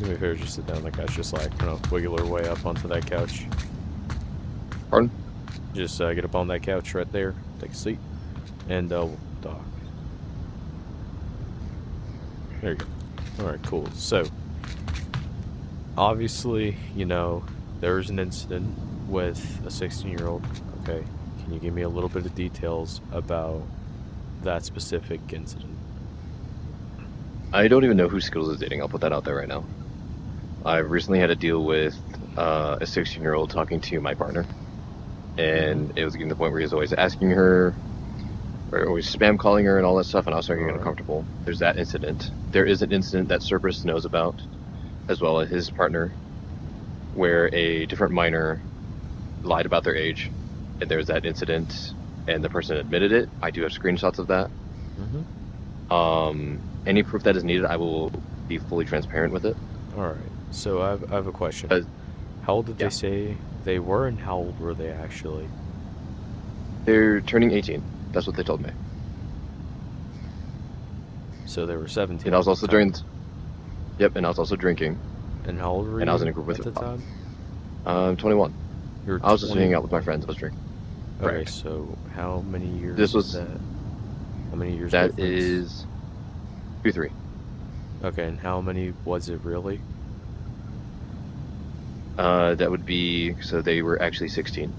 Do me a favor, just sit down. That guy's just like, kind of wiggle her way up onto that couch. Pardon? Just get up on that couch right there. Take a seat. And we'll talk. There you go. Alright, cool. So, obviously, you know, there was an incident with a 16-year-old. Okay. Can you give me a little bit of details about that specific incident? I don't even know who Skittles is dating. I'll put that out there right now. I've recently had to deal with a 16-year-old talking to my partner. And it was getting to the point where he was always asking her, or always spam calling her and all that stuff, and I was starting to get uncomfortable. There's that incident. There is an incident that Cerberus knows about, as well as his partner, where a different minor lied about their age. And there's that incident, and the person admitted it. I do have screenshots of that. Any proof that is needed, I will be fully transparent with it. Alright, so I have a question. How old did they say they were, and how old were they actually? They're turning 18. That's what they told me. So they were 17. And I was also during. Yep, and I was also drinking. And how old were you? And I was in a group with at the time? 21. You were I was just hanging out with my friends. I was drinking. Okay, Correct. so how many years? This was that? How many years? That difference? is 2-3. Okay, and how many was it really? That would be, so they were actually 16.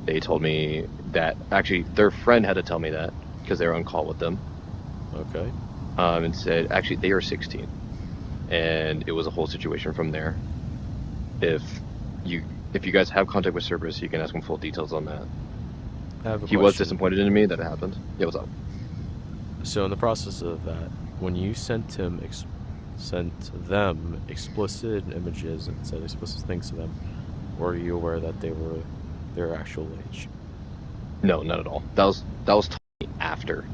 They told me that, actually, their friend had to tell me that, because they were on call with them. Okay. And said, actually, they are 16. And it was a whole situation from there. If you guys have contact with Cerberus, you can ask him full details on that. I have a he question. was disappointed in me that it happened. Yeah, what's up? So in the process of that, when you sent them explicit images and said explicit things to them, were you aware that they were their actual age? No, not at all. That was told me after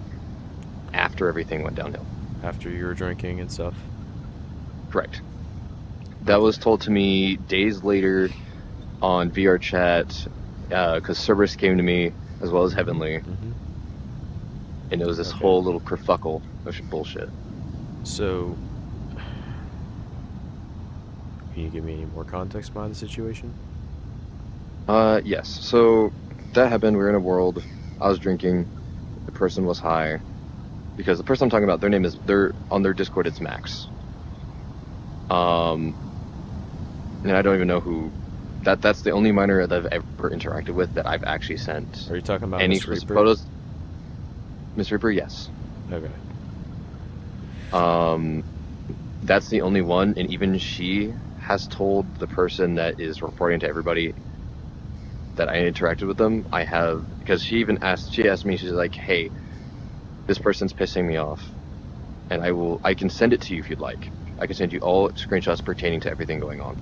everything went downhill. After you were drinking and stuff? Correct. That was told to me days later on VR chat, because Cerberus came to me as well as Heavenly, and it was this whole little kerfuckle of bullshit. So, can you give me any more context behind the situation? Yes. So that happened. We were in a world. I was drinking. The person was high. Because the person I'm talking about, they're on their Discord, it's Max. And I don't even know who. That's the only minor that I've ever interacted with that I've actually sent. Are you talking about any Miss Reaper? Photos? Miss Reaper, yes. Okay. That's the only one, and even she has told the person that is reporting to everybody that I interacted with them. I have, because she asked me, she's like, hey, this person's pissing me off, and I can send it to you if you'd like. I can send you all screenshots pertaining to everything going on.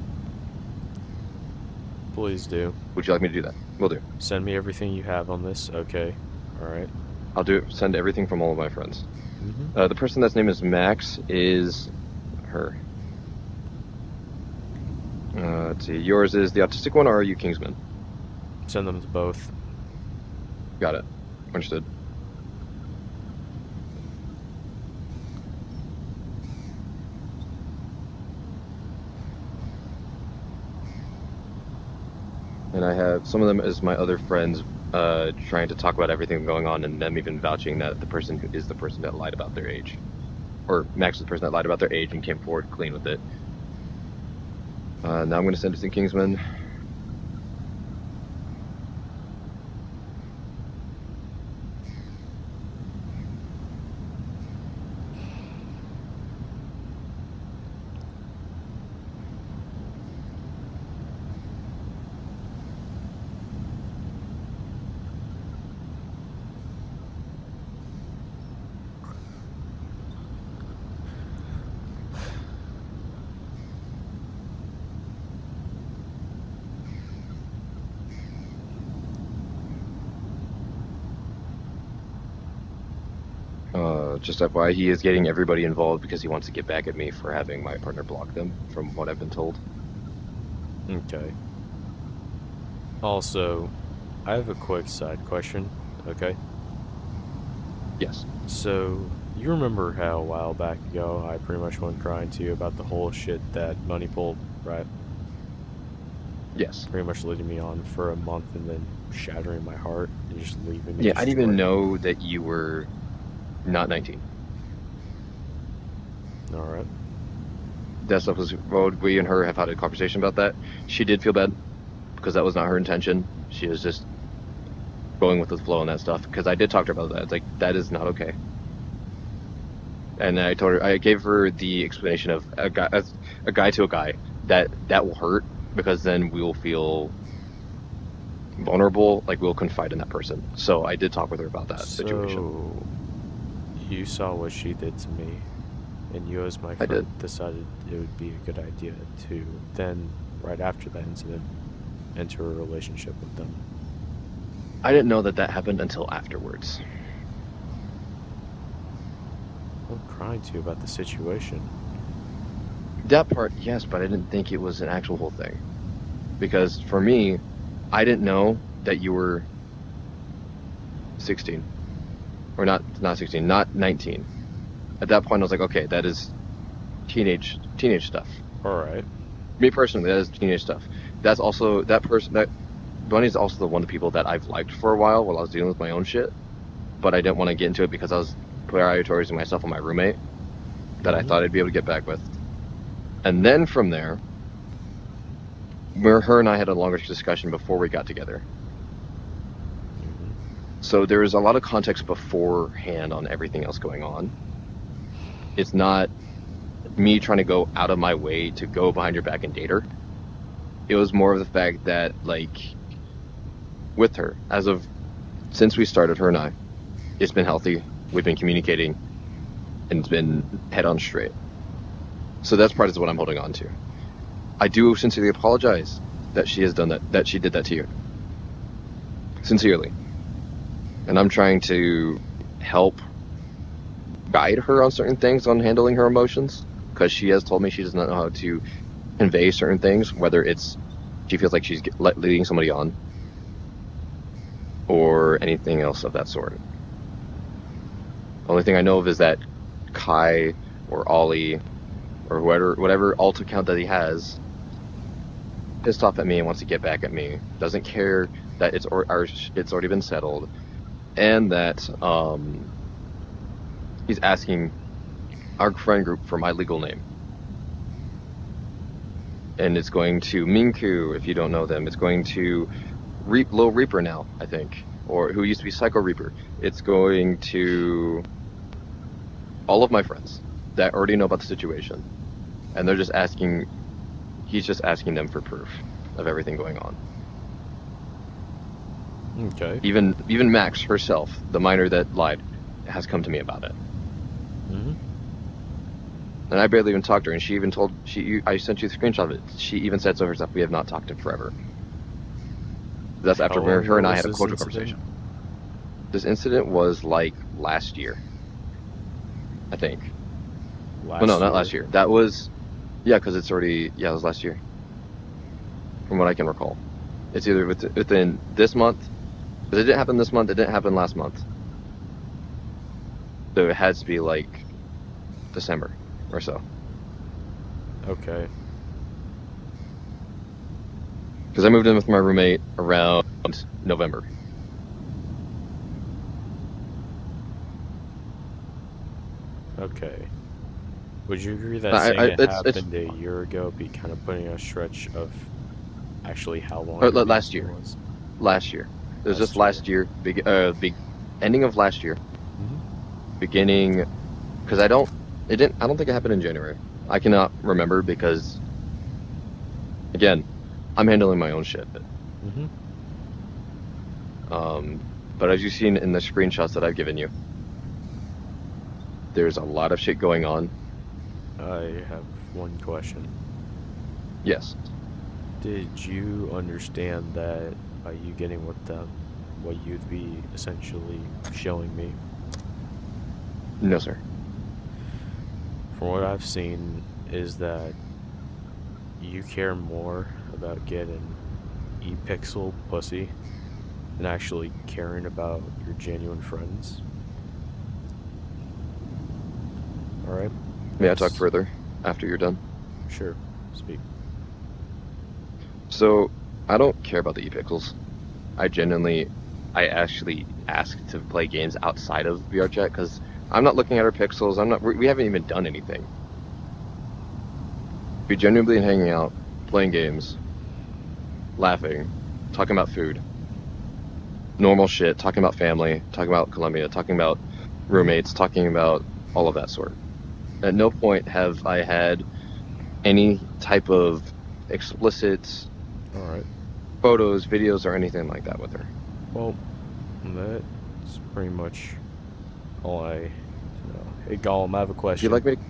Please do. Would you like me to do that? Will do. Send me everything you have on this. Okay. Alright. I'll do it. Send everything from all of my friends. The person that's name is Max is her. Let's see. Yours is the autistic one, or are you Kingsman? Send them to both. Got it. Understood. And I have some of them as my other friends trying to talk about everything going on, and them even vouching that the person is the person that lied about their age. Or Max is the person that lied about their age and came forward clean with it. Now I'm going to send it to Kingsman. Just FYI, he is getting everybody involved because he wants to get back at me for having my partner block them, from what I've been told. Okay. Also, I have a quick side question, okay? Yes. So, You remember how a while back ago I pretty much went crying to you about the whole shit that Money pulled, right? Yes. Pretty much leading me on for a month and then shattering my heart and just leaving me Yeah, I didn't even destroyed. know that you were not 19. Alright. That stuff was, well, we and her have had a conversation about that. She did feel bad because that was not her intention. She was just going with the flow and that stuff. Because I did talk to her about that. It's like, that is not okay. And I told her, I gave her the explanation of a guy to a guy, that will hurt because then we'll feel vulnerable, like we'll confide in that person. So I did talk with her about that situation. So, you saw what she did to me, and you, as my I did. friend, decided it would be a good idea to then, right after that incident, enter a relationship with them. I didn't know that that happened until afterwards. I'm crying to you about the situation. That part, yes, but I didn't think it was an actual whole thing. Because for me, I didn't know that you were 16. Or not 16, not 19. At that point, I was like, okay, that is teenage stuff. Alright. Me personally, that is teenage stuff. That's also, that Bunny's also the one of the people that I've liked for a while I was dealing with my own shit. But I didn't want to get into it because I was prioritizing myself and my roommate that I thought I'd be able to get back with. And then from there, her and I had a longer discussion before we got together. So there was a lot of context beforehand on everything else going on. It's not me trying to go out of my way to go behind your back and date her. It was more of the fact that, like, with her, since we started, her and I, it's been healthy. We've been communicating, and it's been head on straight. So that's part of what I'm holding on to. I do sincerely apologize that she has done that she did that to you. Sincerely. And I'm trying to help guide her on certain things on handling her emotions, because she has told me she does not know how to convey certain things, whether it's she feels like she's leading somebody on or anything else of that sort. The only thing I know of is that Kai or Ollie or whatever alt account that he has, pissed off at me and wants to get back at me. Doesn't care that it's already been settled, and that he's asking our friend group for my legal name. And it's going to Minku, if you don't know them. It's going to Low Reaper now, I think, or who used to be Psycho Reaper. It's going to all of my friends that already know about the situation, and they're just asking. He's just asking them for proof of everything going on. Okay. Even Max herself, the minor that lied, has come to me about it. And I barely even talked to her, and she even told I sent you the screenshot of it. She even said so herself. We have not talked in forever. That's after her and I had a cordial conversation. This incident was like last year, I think. Well, no, not last year. That was, yeah, because it's already, it was last year. From what I can recall. It's either within this month, because it didn't happen this month, it didn't happen last month. So it has to be like December or so. Okay. Because I moved in with my roommate around November. Okay. Would you agree that saying it happened a year ago be kind of putting a stretch of actually how long? Last year. Was? Last year. It was just last year. Ending of last year. Beginning, because I don't think it happened in January. I cannot remember because, again, I'm handling my own shit. But as you've seen in the screenshots that I've given you, there's a lot of shit going on. I have one question. Yes. Did you understand that by you getting with them, what you'd be essentially showing me? No, sir. From what I've seen is that you care more about getting e-pixel pussy than actually caring about your genuine friends. Alright? May I talk further after you're done? Sure. Speak. So, I don't care about the e-pixels. I actually ask to play games outside of VR chat because I'm not looking at our pixels. We haven't even done anything. We're genuinely hanging out, playing games, laughing, talking about food, normal shit, talking about family, talking about Colombia, talking about roommates, talking about all of that sort. At no point have I had any type of explicit Alright. photos, videos, or anything like that with her. Well, that's pretty much all I know. Hey, Gollum, I have a If question. you'd like me to...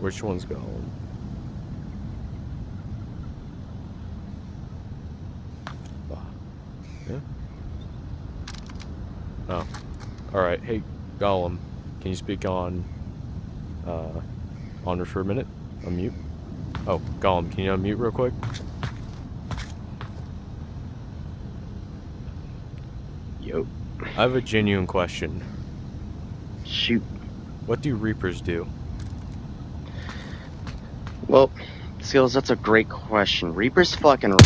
Which one's Gollum? Yeah? Oh. Alright, hey, Gollum, can you speak on her for a minute? Unmute? Oh, Gollum, can you unmute real quick? Yo. I have a genuine question. Shoot. What do Reapers do? Well, Skills, that's a great question. Reapers fucking...